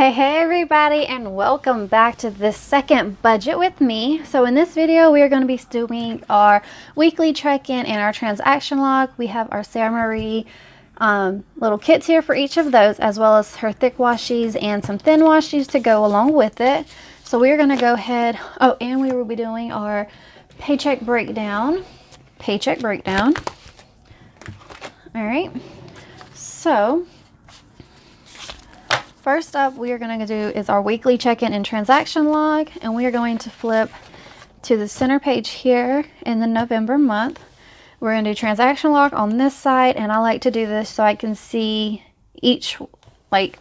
Hey everybody, and welcome back to this second budget with me. So in this video we are going to be doing our weekly check-in and our transaction log. We have our Sara Marie little kits here for each of those, as well as her thick washies and some thin washies to go along with it. So we're going to go ahead, and we will be doing our paycheck breakdown. All right, so first up, we are going to do is our weekly check-in and transaction log, and we are going to flip to the center page here in the November month. We're going to do transaction log on this side, and I like to do this so I can see each, like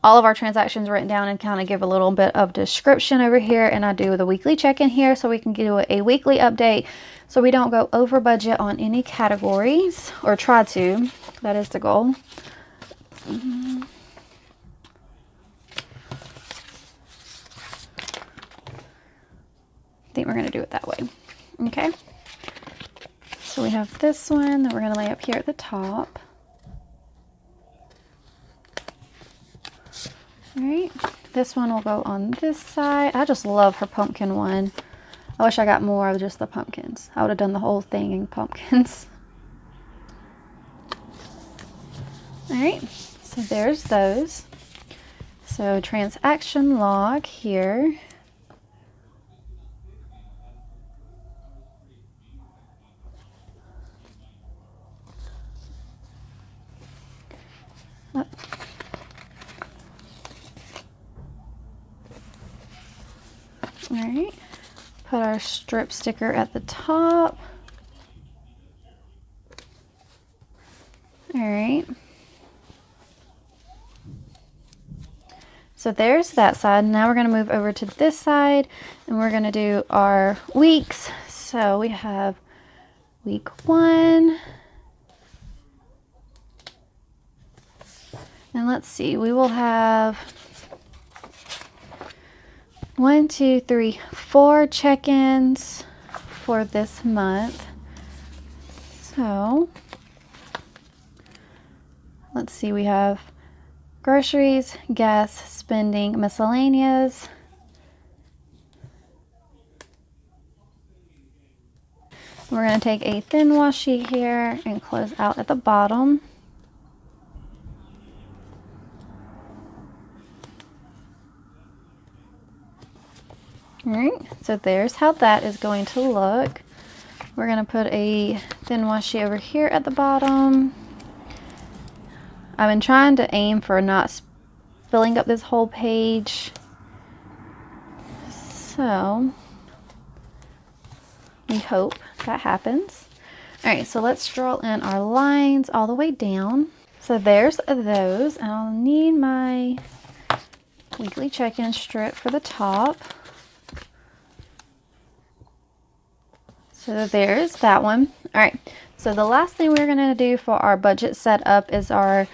all of our transactions written down and kind of give a little bit of description over here. And I do the weekly check-in here so we can do a weekly update so we don't go over budget on any categories, or try to. That is the goal. I think we're going to do it that way. Okay, so we have this one that we're going to lay up here at the top. All right, this one will go on this side. I just love her pumpkin one. I wish I got more of just the pumpkins. I would have done the whole thing in pumpkins. All right, so there's those. So transaction log here. All right, put our strip sticker at the top. All right, so there's that side. Now we're going to move over to this side, and we're going to do our weeks. So we have week 1. And let's see, we will have 1, 2, 3, 4 check-ins for this month. So let's see, we have groceries, gas, spending, miscellaneous. We're going to take a thin washi here and close out at the bottom. All right, so there's how that is going to look. We're going to put a thin washi over here at the bottom. I've been trying to aim for not filling up this whole page. So we hope that happens. All right, so let's draw in our lines all the way down. So there's those. I'll need my weekly check-in strip for the top. So there's that one. All right, so the last thing we're going to do for our budget setup is our,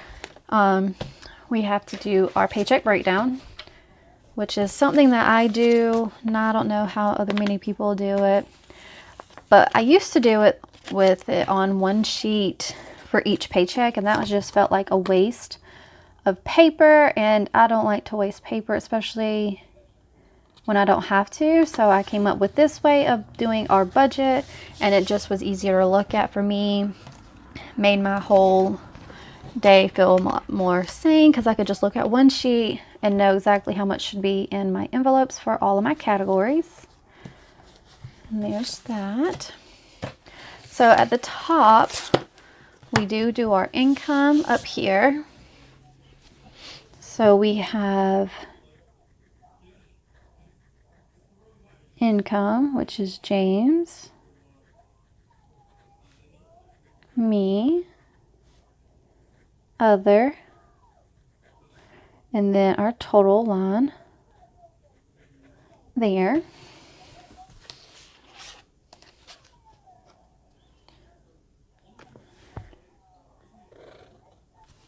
we have to do our paycheck breakdown, which is something that I do. Now, I don't know how other many people do it, but I used to do it with it on one sheet for each paycheck, and that was just felt like a waste of paper, and I don't like to waste paper, especially when I don't have to. So I came up with this way of doing our budget, and it just was easier to look at for me. Made my whole day feel a lot more sane because I could just look at one sheet and know exactly how much should be in my envelopes for all of my categories. And there's that. So at the top, we do our income up here. So we have income, which is James, me, other, and then our total line there.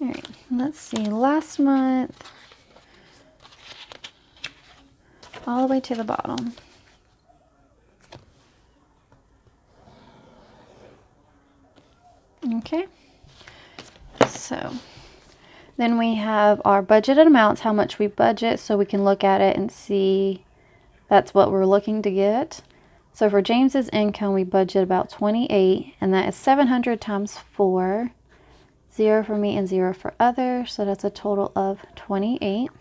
All right, let's see, last month, all the way to the bottom. Okay, so Then we have our budgeted amounts, how much we budget, so we can look at it and see that's what we're looking to get. So for James's income, we budget about 28, and that is 700 times 4. 0 for me and 0 for others, so that's a total of 28.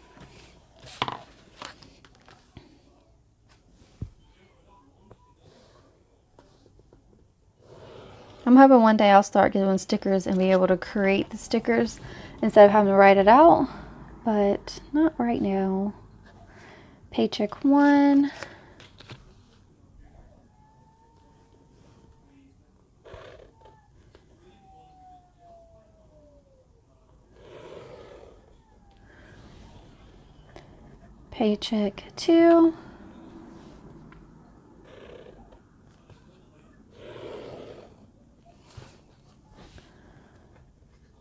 I'm hoping one day I'll start doing stickers and be able to create the stickers instead of having to write it out, but not right now. Paycheck 1. Paycheck 2.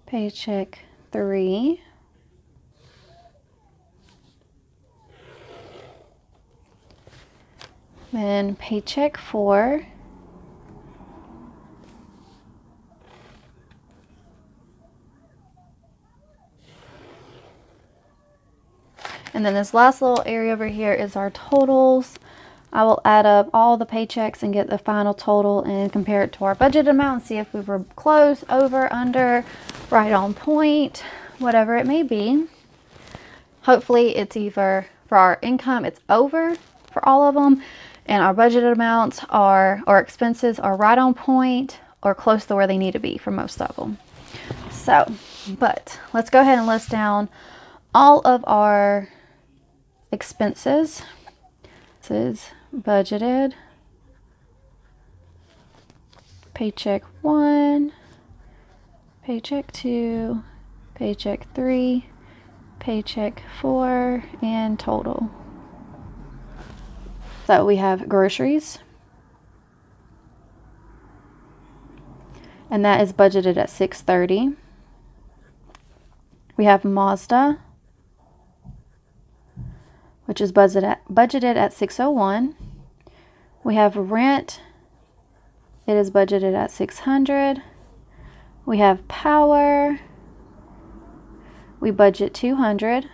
Paycheck 3. Then paycheck 4. And then this last little area over here is our totals. I will add up all the paychecks and get the final total and compare it to our budget amount and see if we were close, over, under, right on point, whatever it may be. Hopefully it's either for our income, it's over for all of them, and our budgeted amounts are, or expenses are right on point or close to where they need to be for most of them. So, but let's go ahead and list down all of our expenses. This is budgeted, paycheck 1, paycheck 2, paycheck 3, paycheck 4, and total. So we have groceries, and that is budgeted at $630. We have Mazda, which is budgeted at $601. We have rent. It is budgeted at $600. We have power. We budget $200.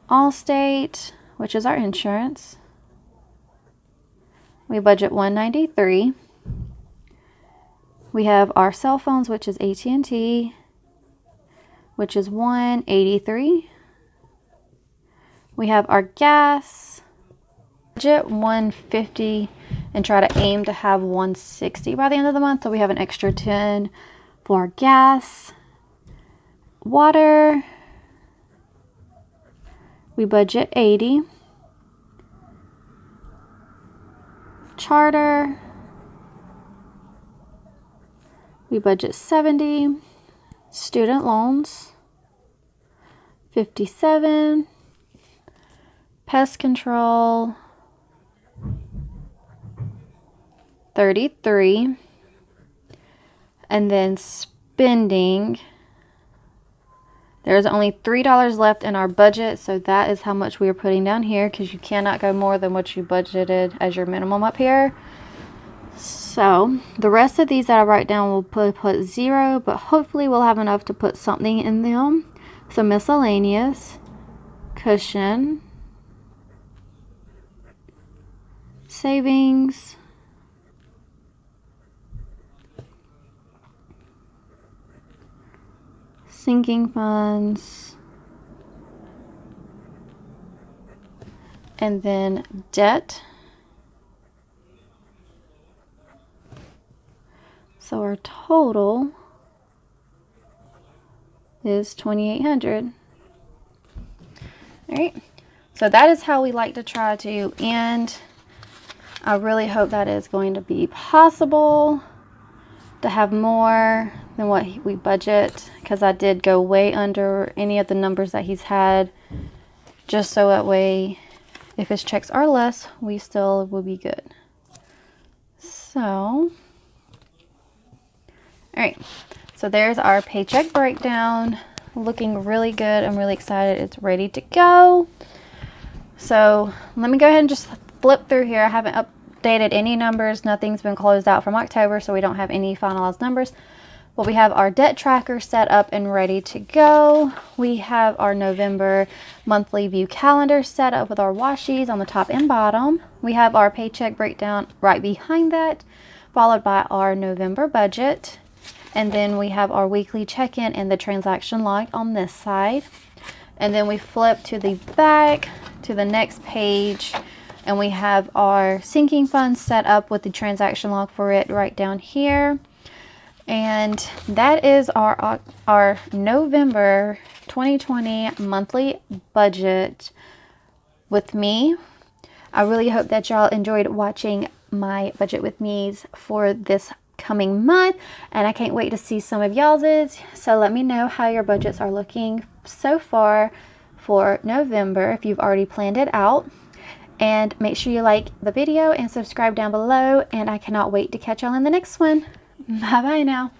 Allstate, which is our insurance. We budget $193. We have our cell phones, which is AT&T, which is $183. We have our gas, budget $150, and try to aim to have $160 by the end of the month. So we have an extra $10 for gas. Water, we budget $80. Charter, we budget $70. Student loans, $57. Pest control, $33. And then spending, there's only $3 left in our budget, so that is how much we are putting down here, because you cannot go more than what you budgeted as your minimum up here. So the rest of these that I write down will put 0, but hopefully we'll have enough to put something in them. So miscellaneous, cushion, savings, sinking funds, and then debt. So our total is $2,800. All right, so that is how we like to try to end. I really hope that is going to be possible to have more than what we budget, because I did go way under any of the numbers that he's had, just so that way if his checks are less, we still will be good. So, all right, so there's our paycheck breakdown, looking really good. I'm really excited. It's ready to go. So let me go ahead and just flip through here. I haven't updated any numbers. Nothing's been closed out from October, so we don't have any finalized numbers. Well, we have our debt tracker set up and ready to go. We have our November monthly view calendar set up with our washies on the top and bottom. We have our paycheck breakdown right behind that, followed by our November budget. And then we have our weekly check-in and the transaction log on this side. And then we flip to the back to the next page, and we have our sinking fund set up with the transaction log for it right down here. And that is our November 2020 monthly budget with me. I really hope that y'all enjoyed watching my budget with me's for this coming month, and I can't wait to see some of y'all's. So let me know how your budgets are looking so far for November if you've already planned it out. And make sure you like the video and subscribe down below, and I cannot wait to catch y'all in the next one. Bye bye now.